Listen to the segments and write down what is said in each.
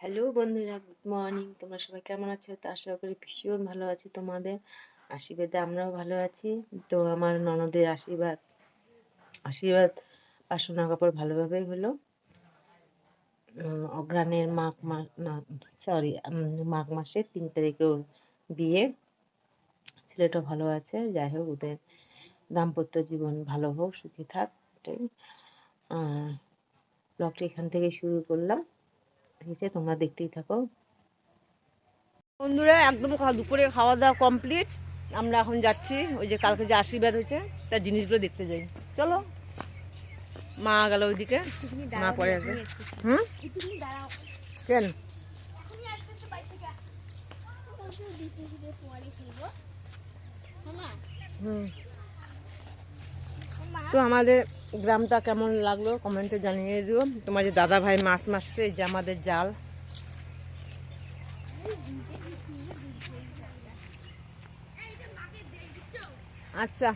Hello বন্ধুরা, good morning. তোমরা সবাই কেমন আছো? তো আশা করি ভীষণ ভালো আছি। তোমাদের আশীর্বাদে আমরাও ভালো আছি। তো আমার ননদের আশীর্বাদ আশীর্বাদ আর সোনা কাপড় ভালোভাবেই হলো। অগ্রহায়ণের মাঘ মাস না, সরি, মাঘ মাসের 3 তারিখে ওর বিয়ে। ছেলেটা ভালো আছে। যাই হোক, ওদের দাম্পত্য জীবন ভালো হোক, সুখী থাক, এটাই। ব্লগটা এখান থেকে শুরু করলাম। ঠিক আছে, তোমরা দেখতেই থাকো। বন্ধুরা, একদম দুপুরে খাওয়া দাওয়া কমপ্লিট। আমরা এখন যাচ্ছি ওই যে কালকে যে আশীর্বাদ হয়েছে তার জিনিসগুলো দেখতে যাই। চলো। মা গেল ওইদিকে, মা পরে আসবে। হুম, কেন? হুম, তো আমাদের গ্রামটা কেমন লাগলো কমেন্টে জানিয়ে দিও। তোমার যে দাদা ভাই মাছ মারছে, এই যে আমাদের জাল। আচ্ছা,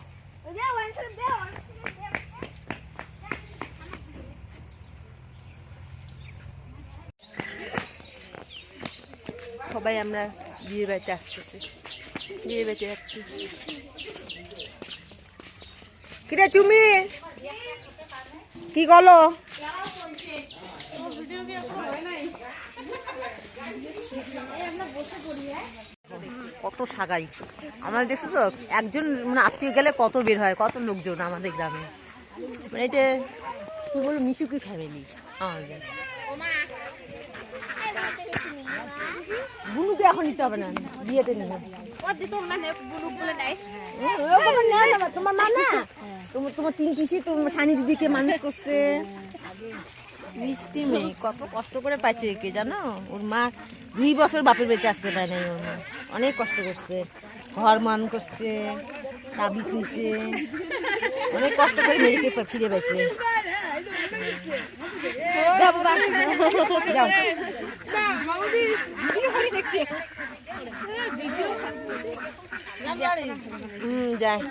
সবাই আমরা বিয়ে বাড়িতে আসতেছি, বিয়ে বাড়িতে যাচ্ছি। কিরে চুমি, কি করলো? কত সাগাই আমাদের দেখছো তো, একজন মানে আত্মীয় গেলে কত বের হয়, কত লোকজন আমাদের গ্রামে। মানে এটা কি বলবো, মিশুকি ফ্যামিলি আমাদের। বুনুকে এখন নিতে হবে না, বিয়েতে নিয়ে তোমার মা না, তোমার 3 পিসি তোমার সানি দিদিকে মানুষ করছে। মিষ্টি মেয়ে কত কষ্ট করে পাইছে কে জানো? ওর মা 2 বছর বাপের বাড়িতে আসতে পারে নাই। ওর মা অনেক কষ্ট করছে, ঘর মান করছে, তাবিজ নিচ্ছে, অনেক কষ্ট করে মেয়েকে ফিরে পাইছে। যাও বাবা, যাও। যায়।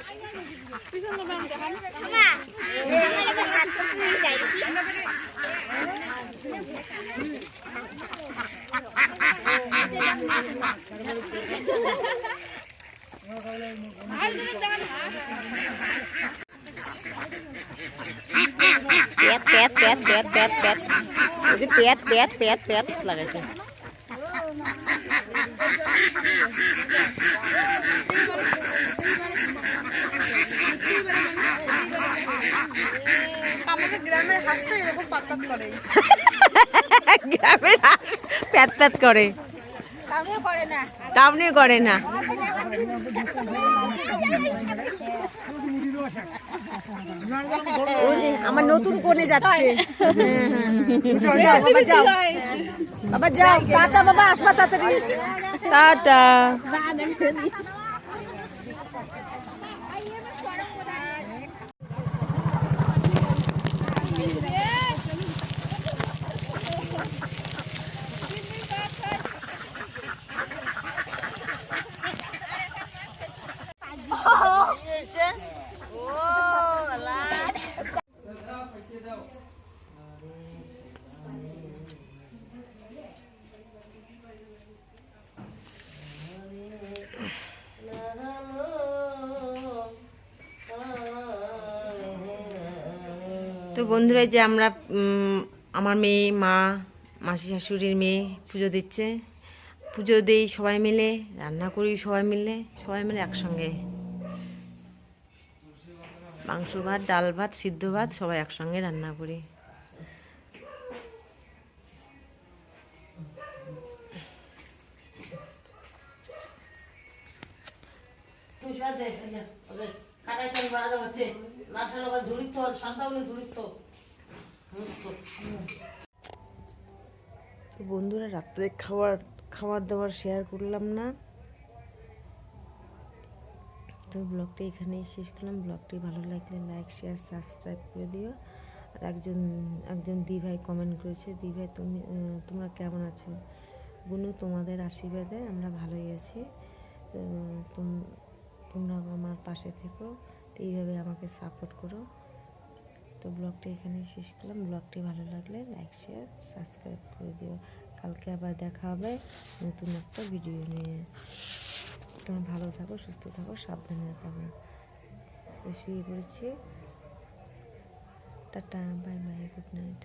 পেট পেট পেট পেট পেট পেট পেট পেট পেট লাগাইছে। আমাদের গ্রামের হাঁসটা এরকম পাতপাত করে। গ্রামের হাঁস প্যাত প্যাত করে, টাউনে করে না। ওই যে আমার নতুন কোণে যাচ্ছে। বাবা যাও, বাবা যাও, টাটা বাবা, আসবা তাড়াতাড়ি, টাটা। তো বন্ধুরা, যে আমরা আমার মেয়ে, মা, মাসি শাশুড়ির মেয়ে পুজো দিচ্ছে। পুজো দেই সবাই মিলে, রান্না করি সবাই মিলে একসঙ্গে। মাংস ভাত, ডাল ভাত, সিদ্ধ ভাত সবাই একসঙ্গে রান্না করি। বন্ধুরা, রাত্রে খাবার দাবার শেয়ার করলাম না, তো ব্লগটা এখানেই শেষ করলাম। ব্লগটি ভালো লাগলে লাইক, শেয়ার, সাবস্ক্রাইব করে দিও। আর একজন দি ভাই কমেন্ট করেছে, দি ভাই তোমরা কেমন আছো? বুনু, তোমাদের আশীর্বাদে আমরা ভালোই আছি। তো তোমরা আমার পাশে থেকো, তো এইভাবে আমাকে সাপোর্ট করো। তো ব্লগটা এখানেই শেষ করলাম। ব্লগটি ভালো লাগলে লাইক, শেয়ার, সাবস্ক্রাইব করে দিও। কালকে আবার দেখা হবে নতুন একটা ভিডিও নিয়ে। তোমরা ভালো থাকো, সুস্থ থাকো, সাবধানে থাকো। তো শুয়ে পড়েছি। Tata, bye bye, good night.